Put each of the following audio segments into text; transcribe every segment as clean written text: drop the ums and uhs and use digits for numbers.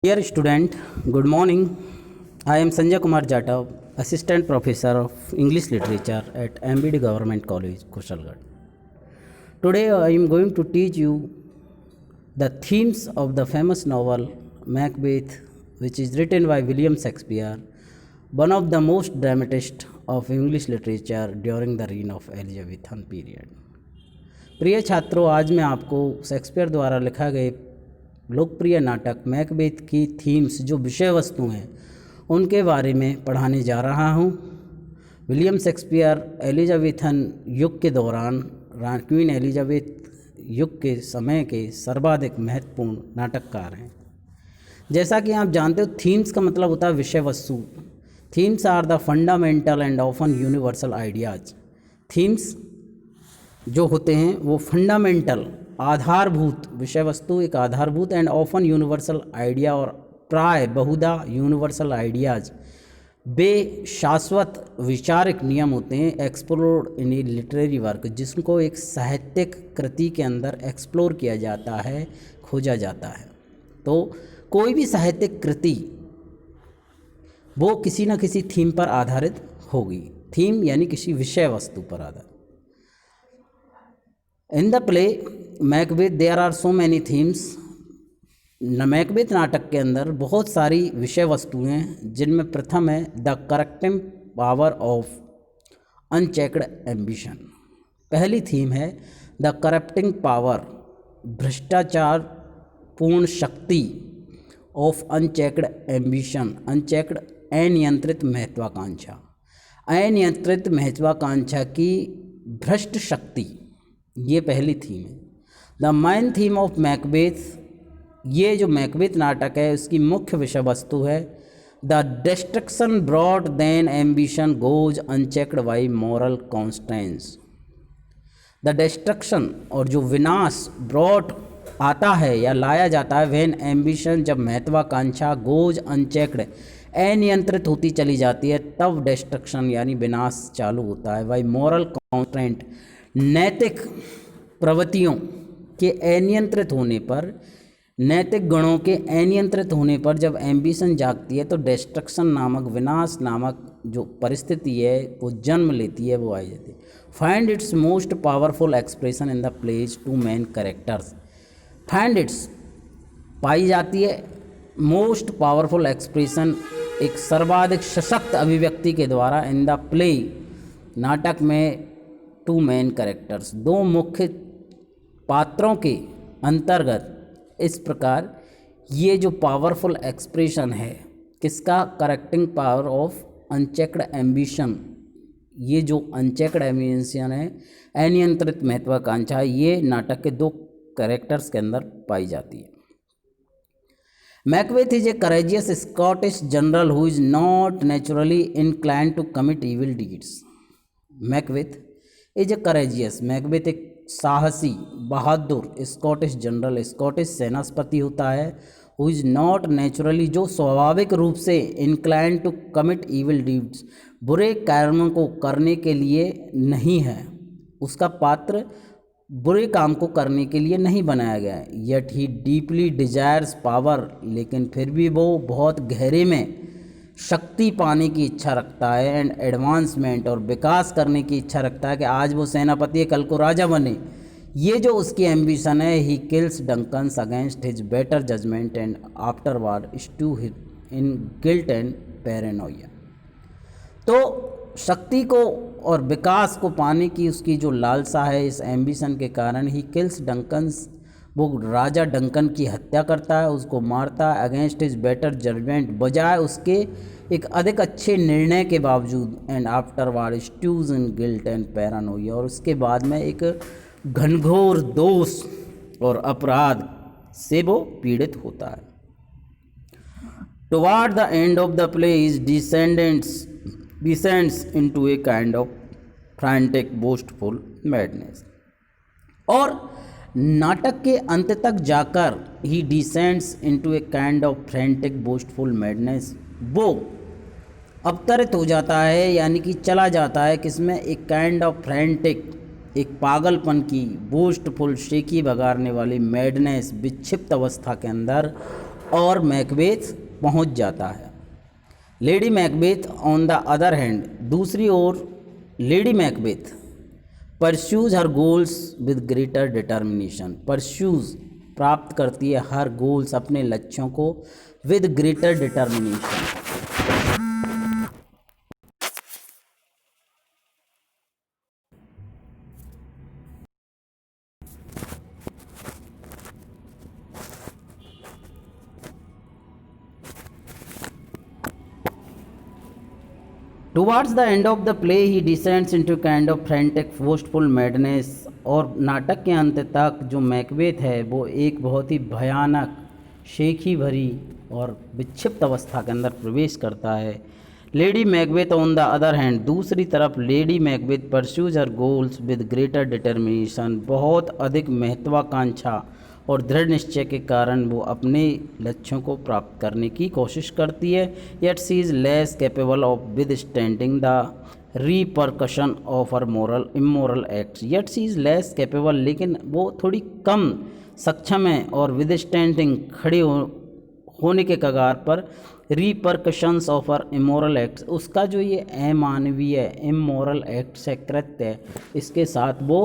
Dear student, good morning. I am Sanjay Kumar Jatav, Assistant Professor of English Literature at MBD Government College, Kushalgarh. Today I am going to teach you the themes of the famous novel Macbeth, which is written by William Shakespeare, one of the most dramatists of English literature during the reign of Elizabethan period. प्रिय छात्रों, आज मैं आपको Shakespeare द्वारा लिखा गए लोकप्रिय नाटक मैकबेथ की थीम्स जो विषय वस्तु हैं उनके बारे में पढ़ाने जा रहा हूं। विलियम शेक्सपियर एलिजाबेथन युग के दौरान क्वीन एलिजाबेथ युग के समय के सर्वाधिक महत्वपूर्ण नाटककार हैं। जैसा कि आप जानते हो, थीम्स का मतलब होता है विषय वस्तु। Themes are the fundamental and often universal ideas. Themes जो होते हैं वो फंडामेंटल आधारभूत विषय वस्तु, एक आधारभूत एंड ऑफन यूनिवर्सल आइडिया और प्राय बहुधा यूनिवर्सल आइडियाज बेशाश्वत विचारिक नियम होते हैं एक्सप्लोर्ड इन ए लिटरेरी वर्क, जिसको एक साहित्यिक कृति के अंदर एक्सप्लोर किया जाता है, खोजा जाता है। तो कोई भी साहित्यिक कृति वो किसी न किसी थीम पर आधारित होगी। थीम यानी किसी विषय वस्तु पर आधारित। In the play Macbeth there are so many themes. Macbeth नाटक के अंदर बहुत सारी विषय वस्तुएं हैं, जिनमें प्रथम है the correcting power of unchecked ambition. पहली थीम है द करप्टिंग पावर, भ्रष्टाचार पूर्ण शक्ति ऑफ अनचेक्ड एम्बिशन, अनचेक्ड अनियंत्रित महत्वाकांक्षा, अनियंत्रित महत्वाकांक्षा की भ्रष्ट शक्ति, ये पहली थीम है। The main theme of Macbeth, ये जो मैकबेथ नाटक है उसकी मुख्य विषय वस्तु है the destruction brought then ambition goes unchecked by moral constraints. The destruction और जो विनाश ब्रॉड आता है या लाया जाता है व्हेन एम्बिशन, जब महत्वाकांक्षा गोज अनचेक्ड अनियंत्रित होती चली जाती है, तब डिस्ट्रक्शन यानी विनाश चालू होता है। बाई मॉरल कॉन्स्टेंट, नैतिक प्रवृत्तियों के अनियंत्रित होने पर, नैतिक गुणों के अनियंत्रित होने पर जब एम्बिशन जागती है तो डिस्ट्रक्शन नामक, विनाश नामक जो परिस्थिति है वो जन्म लेती है, वो आई जाती है। Find its most powerful expression in the play's two main characters. Find its पाई जाती है, मोस्ट पावरफुल एक्सप्रेशन एक सर्वाधिक सशक्त अभिव्यक्ति के द्वारा इन द प्ले, नाटक में टू मेन कैरेक्टर्स, दो मुख्य पात्रों के अंतर्गत। इस प्रकार ये जो पावरफुल एक्सप्रेशन है किसका, correcting power of unchecked ambition, ये जो अनचेक्ड एम्बिशन है, अनियंत्रित महत्वाकांक्षा, ये नाटक के दो कैरेक्टर्स के अंदर पाई जाती है। Macbeth is a courageous Scottish general who is not naturally inclined to commit evil deeds. Macbeth is a courageous, Macbeth एक साहसी बहादुर स्कॉटिश जनरल, स्कॉटिश सेनापति होता है, हु इज नॉट नेचुरली, जो स्वाभाविक रूप से inclined to commit evil deeds, बुरे कर्मों को करने के लिए नहीं है, उसका पात्र बुरे काम को करने के लिए नहीं बनाया गया है। Yet he deeply desires power, लेकिन फिर भी वो बहुत गहरे में शक्ति पाने की इच्छा रखता है एंड एडवांसमेंट, और विकास करने की इच्छा रखता है कि आज वो सेनापति है, कल को राजा बने। ये जो उसकी एम्बिशन है। He kills Duncan's against his better judgement and afterward stew in guilt and paranoia. तो शक्ति को और विकास को पाने की उसकी जो लालसा है, इस एम्बिशन के कारण ही किल्स डंकन्स, वो राजा डंकन की हत्या करता है, उसको मारता है अगेंस्ट हिज बेटर जजमेंट, बजाय उसके एक अधिक अच्छे निर्णय के बावजूद, and afterward stews in guilt and paranoia, और उसके बाद में एक घनघोर दोष और अपराध से वो पीड़ित होता है। Toward the end of the play is descends into a kind of frantic boastful madness। और नाटक के अंत तक जाकर ही descends into a kind of frantic boastful madness, वो अवतरित हो जाता है यानी कि चला जाता है किसमें, एक काइंड ऑफ फ्रेंटिक, एक पागलपन की, बोस्टफुल, शेखी बगारने वाली मैडनेस, विक्षिप्त अवस्था के अंदर, और मैकबेथ पहुंच जाता है। Lady Macbeth on the other hand, दूसरी ओर Lady Macbeth pursues her goals with greater determination, pursues प्राप्त करती है हर गोल्स अपने लक्ष्यों को with greater determination. Towards the end of the play he descends into kind of frantic forceful madness, और नाटक के अंत तक जो मैकबेथ है वो एक बहुत ही भयानक शेखी भरी और विक्षिप्त अवस्था के अंदर प्रवेश करता है। Lady Macbeth on the other hand, दूसरी तरफ lady Macbeth pursues her goals with greater determination, बहुत अधिक महत्वाकांक्षा और दृढ़ निश्चय के कारण वो अपने लक्ष्यों को प्राप्त करने की कोशिश करती है। Yet she is less capable of withstanding the repercussion of her moral immoral acts, yet she is less capable, लेकिन वो थोड़ी कम सक्षम है और विद स्टैंडिंग खड़े होने के कगार पर repercussions of her immoral acts, उसका जो ये अमानवीय इमोरल एक्ट्स है, कृत्य है, इसके साथ वो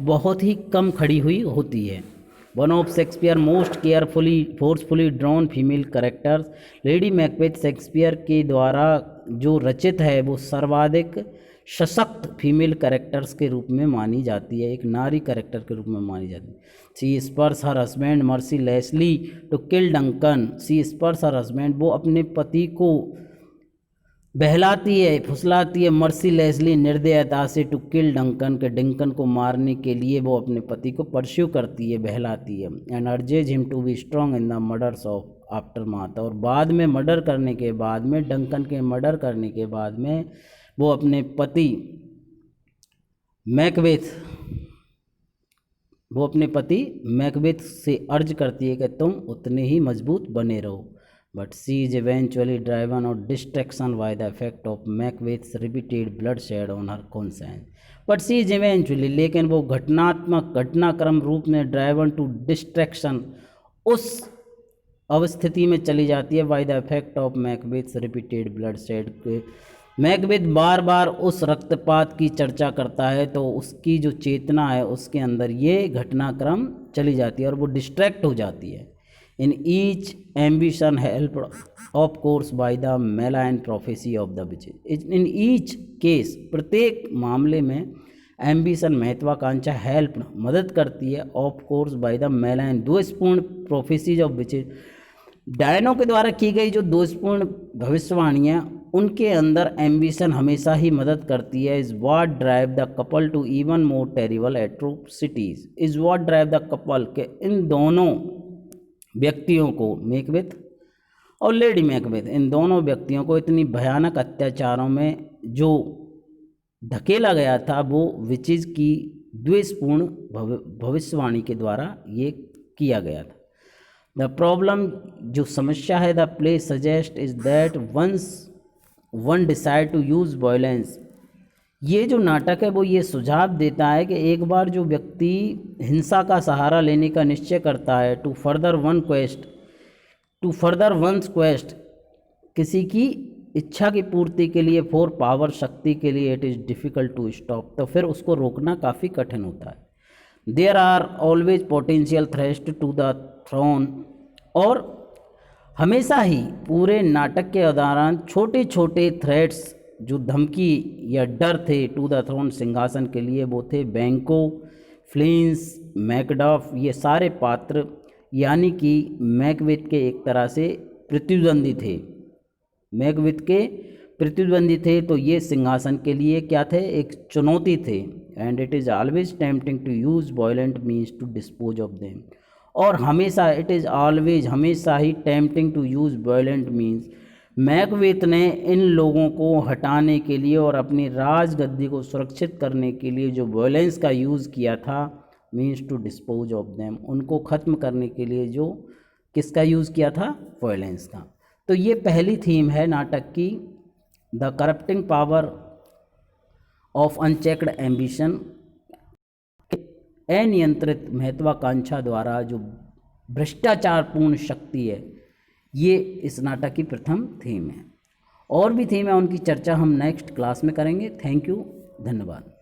बहुत ही कम खड़ी हुई होती है। One of Shakespeare most carefully forcefully drawn female characters, lady Macbeth Shakespeare के द्वारा जो रचित है वो सर्वाधिक सशक्त फीमेल करेक्टर्स के रूप में मानी जाती है, एक नारी करेक्टर के रूप में मानी जाती है। She spurs her husband mercilessly to kill Duncan, she spurs her husband, वो अपने पति को बहलाती है फुसलाती है मर्सीलेसली निर्दयता से, टू किल डंकन के डंकन को मारने के लिए वो अपने पति को परस्यू करती है, बहलाती है। And urges him to be strong in the murders of after माता, और बाद में मर्डर करने के बाद में, डंकन के मर्डर करने के बाद में वो अपने पति मैकबेथ से अर्ज करती है कि तुम उतने ही मजबूत बने रहो। But she is eventually driven और distraction by the effect of Macbeth's repeated bloodshed on her conscience, but she is eventually, लेकिन वो घटनाक्रम रूप में ड्राइवन टू डिस्ट्रैक्शन, उस अवस्थिति में चली जाती है by the effect of Macbeth's repeated bloodshed के, मैकबेथ बार बार उस रक्तपात की चर्चा करता है तो उसकी जो चेतना है उसके अंदर ये घटनाक्रम चली जाती है और वो डिस्ट्रैक्ट हो जाती है। In each ambition help of course by the मेलाइन prophecy of the witches, in each case, प्रत्येक मामले में एम्बिशन महत्वाकांक्षा हेल्प मदद करती है, ऑफ कोर्स बाय द मेलाइन दोषपूर्ण प्रोफेसीज ऑफ विचेज, डायनों के द्वारा की गई जो दोषपूर्ण भविष्यवाणियाँ उनके अंदर एम्बिशन हमेशा ही मदद करती है। Is what drive the couple to even more terrible atrocities, is what drive the couple के इन दोनों व्यक्तियों को, मैकबेथ और लेडी मैकबेथ, इन दोनों व्यक्तियों को इतनी भयानक अत्याचारों में जो धकेला गया था वो विचेज की द्वेषपूर्ण भविष्यवाणी के द्वारा ये किया गया था। द प्रॉब्लम, जो समस्या है, the play suggest is that once one decide to use violence, ये जो नाटक है वो ये सुझाव देता है कि एक बार जो व्यक्ति हिंसा का सहारा लेने का निश्चय करता है, टू फर्दर वंस क्वेस्ट, किसी की इच्छा की पूर्ति के लिए, फॉर पावर, शक्ति के लिए, it is difficult to stop, तो फिर उसको रोकना काफ़ी कठिन होता है। There are always potential threat to the throne, और हमेशा ही पूरे नाटक के दौरान छोटे छोटे थ्रेट्स, जो धमकी या डर थे टू द थ्रोन, सिंहासन के लिए, वो थे बैंको, फ्लिंस, मैकडॉफ, ये सारे पात्र यानी कि मैकबेथ के एक तरह से प्रतिद्वंदी थे, मैकबेथ के प्रतिद्वंदी थे, तो ये सिंहासन के लिए क्या थे, एक चुनौती थे। And it is always tempting to use violent means to dispose of them, और हमेशा इट इज़ ऑलवेज, हमेशा ही tempting to use violent means, Macbeth ने इन लोगों को हटाने के लिए और अपनी राजगद्दी को सुरक्षित करने के लिए जो वायलेंस का यूज़ किया था, means to dispose of them, उनको ख़त्म करने के लिए जो किसका यूज़ किया था, वायलेंस का। तो ये पहली थीम है नाटक की, the corrupting power of unchecked ambition, अनियंत्रित महत्वाकांक्षा द्वारा जो भ्रष्टाचारपूर्ण शक्ति है, ये इस नाटक की प्रथम थीम है। और भी थीम है, उनकी चर्चा हम नेक्स्ट क्लास में करेंगे। थैंक यू, धन्यवाद।